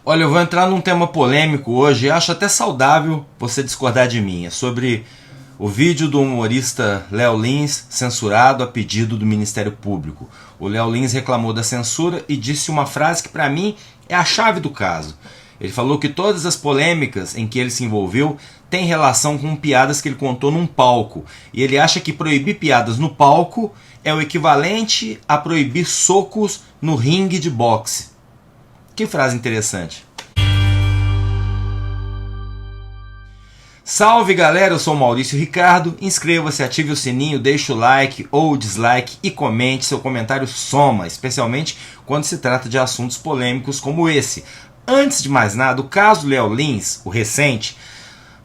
Olha, eu vou entrar num tema polêmico hoje e acho até saudável você discordar de mim. É sobre o vídeo do humorista Léo Lins censurado a pedido do Ministério Público. O Léo Lins reclamou da censura e disse uma frase que para mim é a chave do caso. Ele falou que todas as polêmicas em que ele se envolveu têm relação com piadas que ele contou num palco. E ele acha que proibir piadas no palco é o equivalente a proibir socos no ringue de boxe. Que frase interessante. Salve galera, eu sou o Maurício Ricardo. Inscreva-se, ative o sininho, deixe o like ou dislike e comente. Seu comentário soma, especialmente quando se trata de assuntos polêmicos como esse. Antes de mais nada, o caso Léo Lins, o recente,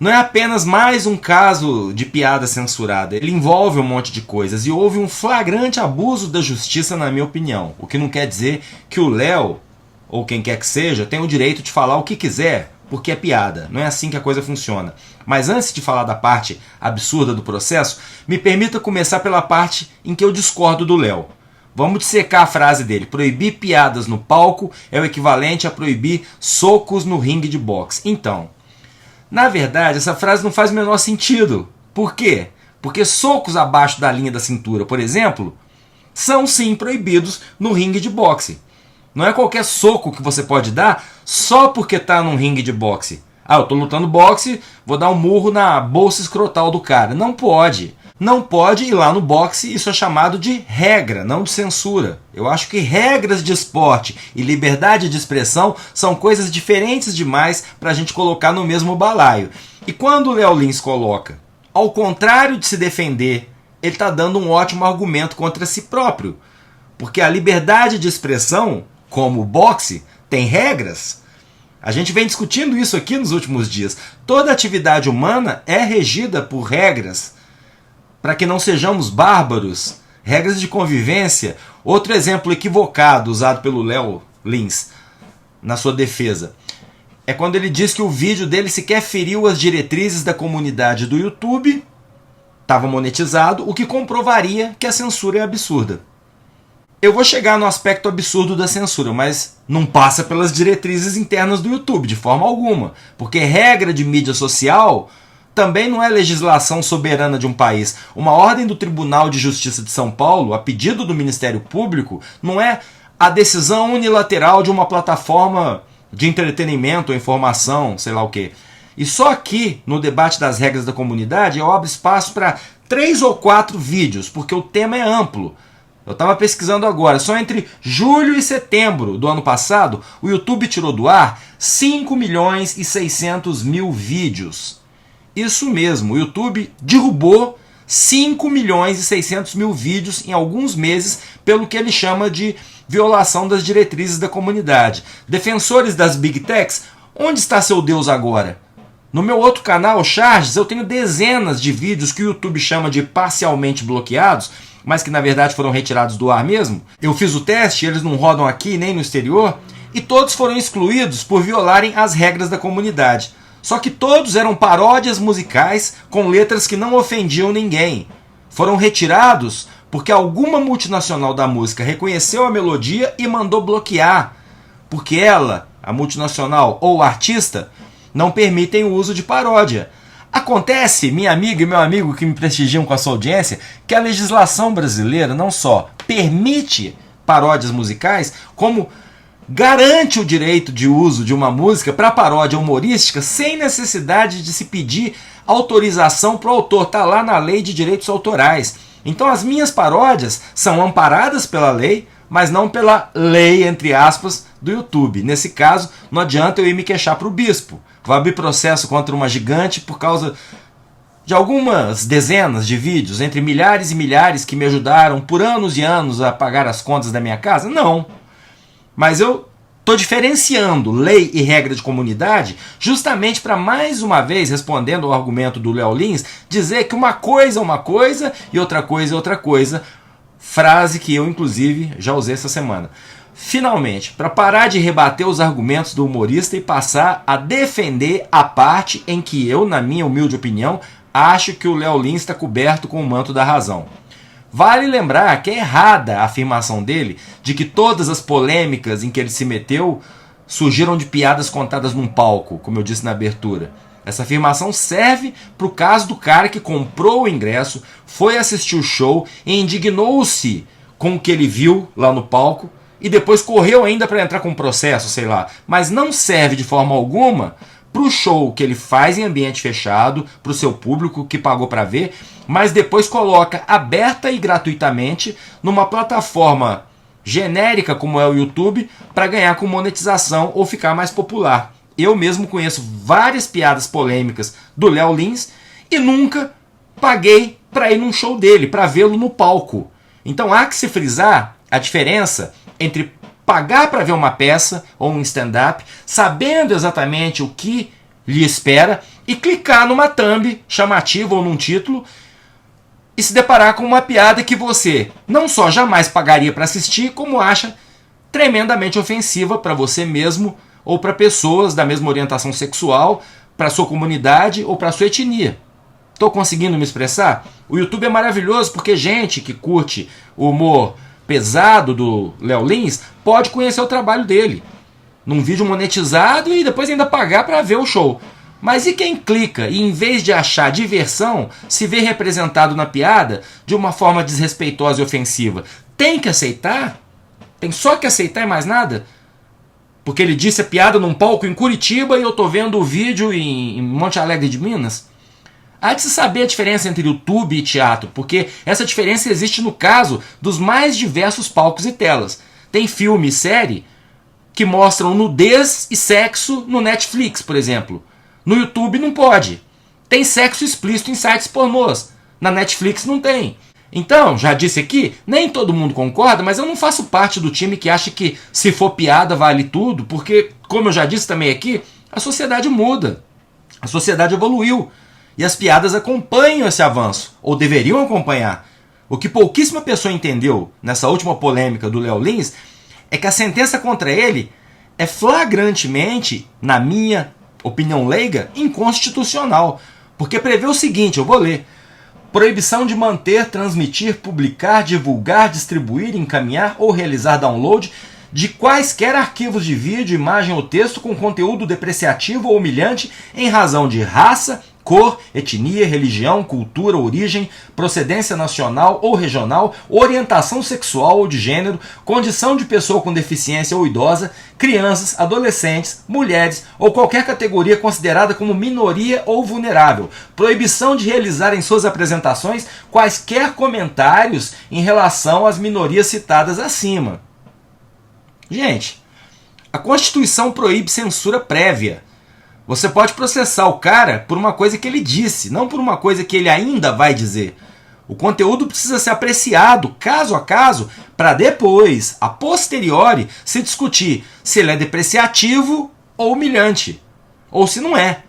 não é apenas mais um caso de piada censurada. Ele envolve um monte de coisas e houve um flagrante abuso da justiça, na minha opinião. O que não quer dizer que o Léo, ou quem quer que seja, tem o direito de falar o que quiser, porque é piada. Não é assim que a coisa funciona. Mas antes de falar da parte absurda do processo, me permita começar pela parte em que eu discordo do Léo. Vamos dissecar a frase dele. Proibir piadas no palco é o equivalente a proibir socos no ringue de boxe. Então, na verdade, essa frase não faz o menor sentido. Por quê? Porque socos abaixo da linha da cintura, por exemplo, são sim proibidos no ringue de boxe. Não é qualquer soco que você pode dar só porque está num ringue de boxe. Ah, eu estou lutando boxe, vou dar um murro na bolsa escrotal do cara. Não pode. Não pode ir lá no boxe, isso é chamado de regra, não de censura. Eu acho que regras de esporte e liberdade de expressão são coisas diferentes demais para a gente colocar no mesmo balaio. E quando o Léo Lins coloca, ao contrário de se defender, ele está dando um ótimo argumento contra si próprio. Porque a liberdade de expressão, como o boxe, tem regras. A gente vem discutindo isso aqui nos últimos dias. Toda atividade humana é regida por regras, para que não sejamos bárbaros, regras de convivência. Outro exemplo equivocado usado pelo Léo Lins na sua defesa é quando ele diz que o vídeo dele sequer feriu as diretrizes da comunidade do YouTube, estava monetizado, o que comprovaria que a censura é absurda. Eu vou chegar no aspecto absurdo da censura, mas não passa pelas diretrizes internas do YouTube, de forma alguma, porque regra de mídia social também não é legislação soberana de um país. Uma ordem do Tribunal de Justiça de São Paulo, a pedido do Ministério Público, não é a decisão unilateral de uma plataforma de entretenimento ou informação, sei lá o quê. E só aqui, no debate das regras da comunidade, eu abro espaço para 3 ou 4 vídeos, porque o tema é amplo. Eu estava pesquisando agora, só entre julho e setembro do ano passado, o YouTube tirou do ar 5.600.000 vídeos. Isso mesmo, o YouTube derrubou 5.600.000 vídeos em alguns meses pelo que ele chama de violação das diretrizes da comunidade. Defensores das Big Techs, onde está seu Deus agora? No meu outro canal, Charges, eu tenho dezenas de vídeos que o YouTube chama de parcialmente bloqueados, mas que na verdade foram retirados do ar mesmo. Eu fiz o teste, eles não rodam aqui nem no exterior, e todos foram excluídos por violarem as regras da comunidade. Só que todos eram paródias musicais com letras que não ofendiam ninguém. Foram retirados porque alguma multinacional da música reconheceu a melodia e mandou bloquear. Porque ela, a multinacional ou o artista, não permitem o uso de paródia. Acontece, minha amiga e meu amigo que me prestigiam com a sua audiência, que a legislação brasileira não só permite paródias musicais, como garante o direito de uso de uma música para paródia humorística sem necessidade de se pedir autorização para o autor. Está lá na lei de direitos autorais. Então as minhas paródias são amparadas pela lei, mas não pela lei, entre aspas, do YouTube. Nesse caso, não adianta eu ir me queixar para o bispo. Vou abrir processo contra uma gigante por causa de algumas dezenas de vídeos, entre milhares e milhares que me ajudaram por anos e anos a pagar as contas da minha casa? Não. Mas eu estou diferenciando lei e regra de comunidade justamente para, mais uma vez, respondendo ao argumento do Léo Lins, dizer que uma coisa é uma coisa e outra coisa é outra coisa. Frase que eu, inclusive, já usei essa semana. Finalmente, para parar de rebater os argumentos do humorista e passar a defender a parte em que eu, na minha humilde opinião, acho que o Léo Lins está coberto com o manto da razão. Vale lembrar que é errada a afirmação dele de que todas as polêmicas em que ele se meteu surgiram de piadas contadas num palco, como eu disse na abertura. Essa afirmação serve para o caso do cara que comprou o ingresso, foi assistir o show e indignou-se com o que ele viu lá no palco e depois correu ainda para entrar com um processo, sei lá. Mas não serve de forma alguma para o show que ele faz em ambiente fechado, para o seu público que pagou para ver, mas depois coloca aberta e gratuitamente numa plataforma genérica como é o YouTube para ganhar com monetização ou ficar mais popular. Eu mesmo conheço várias piadas polêmicas do Léo Lins e nunca paguei para ir num show dele, para vê-lo no palco. Então há que se frisar a diferença entre pagar para ver uma peça ou um stand-up, sabendo exatamente o que lhe espera, e clicar numa thumb chamativa ou num título e se deparar com uma piada que você não só jamais pagaria para assistir, como acha tremendamente ofensiva para você mesmo ou para pessoas da mesma orientação sexual, para sua comunidade ou para sua etnia. Estou conseguindo me expressar? O YouTube é maravilhoso porque gente que curte o humor pesado do Léo Lins pode conhecer o trabalho dele num vídeo monetizado e depois ainda pagar para ver o show. Mas e quem clica e em vez de achar diversão, se vê representado na piada de uma forma desrespeitosa e ofensiva? Tem que aceitar? Tem só que aceitar e mais nada? Porque ele disse a piada num palco em Curitiba e eu tô vendo o vídeo em Monte Alegre de Minas? Há de se saber a diferença entre YouTube e teatro, porque essa diferença existe no caso dos mais diversos palcos e telas. Tem filme e série que mostram nudez e sexo no Netflix, por exemplo. No YouTube não pode. Tem sexo explícito em sites pornôs. Na Netflix não tem. Então, já disse aqui, nem todo mundo concorda, mas eu não faço parte do time que acha que se for piada vale tudo, porque, como eu já disse também aqui, a sociedade muda. A sociedade evoluiu. E as piadas acompanham esse avanço, ou deveriam acompanhar. O que pouquíssima pessoa entendeu nessa última polêmica do Léo Lins é que a sentença contra ele é flagrantemente, na minha opinião leiga, inconstitucional. Porque prevê o seguinte, eu vou ler: proibição de manter, transmitir, publicar, divulgar, distribuir, encaminhar ou realizar download de quaisquer arquivos de vídeo, imagem ou texto com conteúdo depreciativo ou humilhante em razão de raça, cor, etnia, religião, cultura, origem, procedência nacional ou regional, orientação sexual ou de gênero, condição de pessoa com deficiência ou idosa, crianças, adolescentes, mulheres ou qualquer categoria considerada como minoria ou vulnerável. Proibição de realizar em suas apresentações quaisquer comentários em relação às minorias citadas acima. Gente, a Constituição proíbe censura prévia. Você pode processar o cara por uma coisa que ele disse, não por uma coisa que ele ainda vai dizer. O conteúdo precisa ser apreciado caso a caso para depois, a posteriori, se discutir se ele é depreciativo ou humilhante, ou se não é.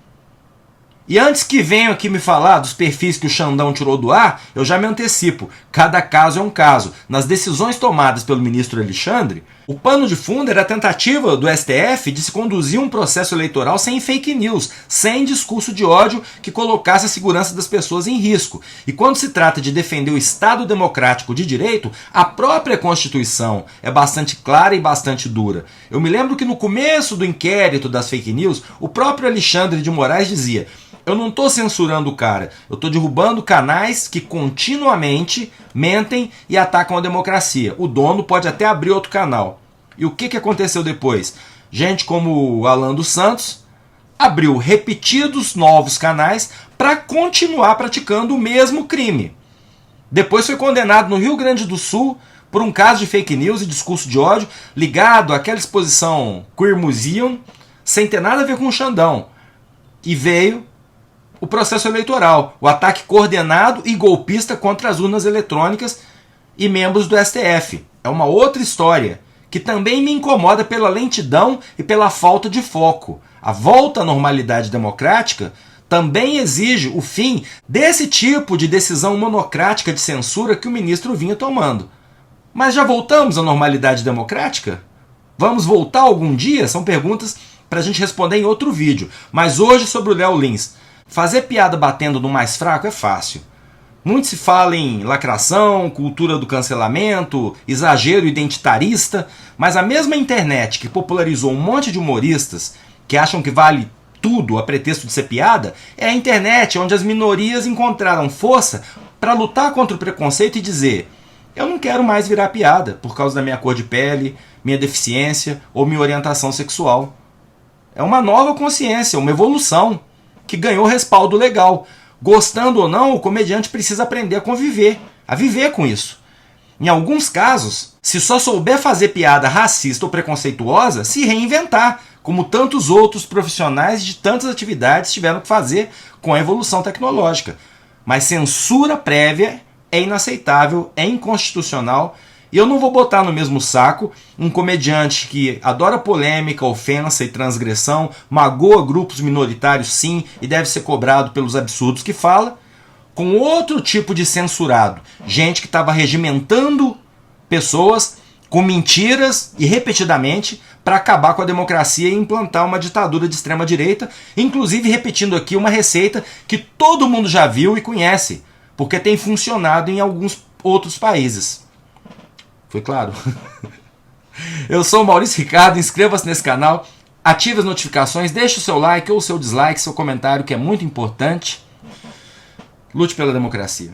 E antes que venham aqui me falar dos perfis que o Xandão tirou do ar, eu já me antecipo. Cada caso é um caso. Nas decisões tomadas pelo ministro Alexandre, o pano de fundo era a tentativa do STF de se conduzir um processo eleitoral sem fake news, sem discurso de ódio que colocasse a segurança das pessoas em risco. E quando se trata de defender o Estado democrático de direito, a própria Constituição é bastante clara e bastante dura. Eu me lembro que no começo do inquérito das fake news, o próprio Alexandre de Moraes dizia: eu não estou censurando o cara, eu estou derrubando canais que continuamente mentem e atacam a democracia. O dono pode até abrir outro canal. E o que aconteceu depois? Gente como o Alan dos Santos abriu repetidos novos canais para continuar praticando o mesmo crime. Depois foi condenado no Rio Grande do Sul por um caso de fake news e discurso de ódio ligado àquela exposição Queer Museum, sem ter nada a ver com o Xandão. E veio o processo eleitoral, o ataque coordenado e golpista contra as urnas eletrônicas e membros do STF. É uma outra história, que também me incomoda pela lentidão e pela falta de foco. A volta à normalidade democrática também exige o fim desse tipo de decisão monocrática de censura que o ministro vinha tomando. Mas já voltamos à normalidade democrática? Vamos voltar algum dia? São perguntas para a gente responder em outro vídeo. Mas hoje sobre o Léo Lins. Fazer piada batendo no mais fraco é fácil. Muito se fala em lacração, cultura do cancelamento, exagero identitarista, mas a mesma internet que popularizou um monte de humoristas que acham que vale tudo a pretexto de ser piada, é a internet onde as minorias encontraram força para lutar contra o preconceito e dizer: eu não quero mais virar piada por causa da minha cor de pele, minha deficiência ou minha orientação sexual. É uma nova consciência, uma evolução que ganhou respaldo legal. Gostando ou não, o comediante precisa aprender a conviver, a viver com isso. Em alguns casos, se só souber fazer piada racista ou preconceituosa, se reinventar, como tantos outros profissionais de tantas atividades tiveram que fazer com a evolução tecnológica. Mas censura prévia é inaceitável, é inconstitucional, e eu não vou botar no mesmo saco um comediante que adora polêmica, ofensa e transgressão, magoa grupos minoritários sim e deve ser cobrado pelos absurdos que fala, com outro tipo de censurado, gente que estava regimentando pessoas com mentiras e repetidamente para acabar com a democracia e implantar uma ditadura de extrema direita, inclusive repetindo aqui uma receita que todo mundo já viu e conhece, porque tem funcionado em alguns outros países. Foi claro? Eu sou o Maurício Ricardo, inscreva-se nesse canal, ative as notificações, deixe o seu like ou o seu dislike, seu comentário, que é muito importante. Lute pela democracia.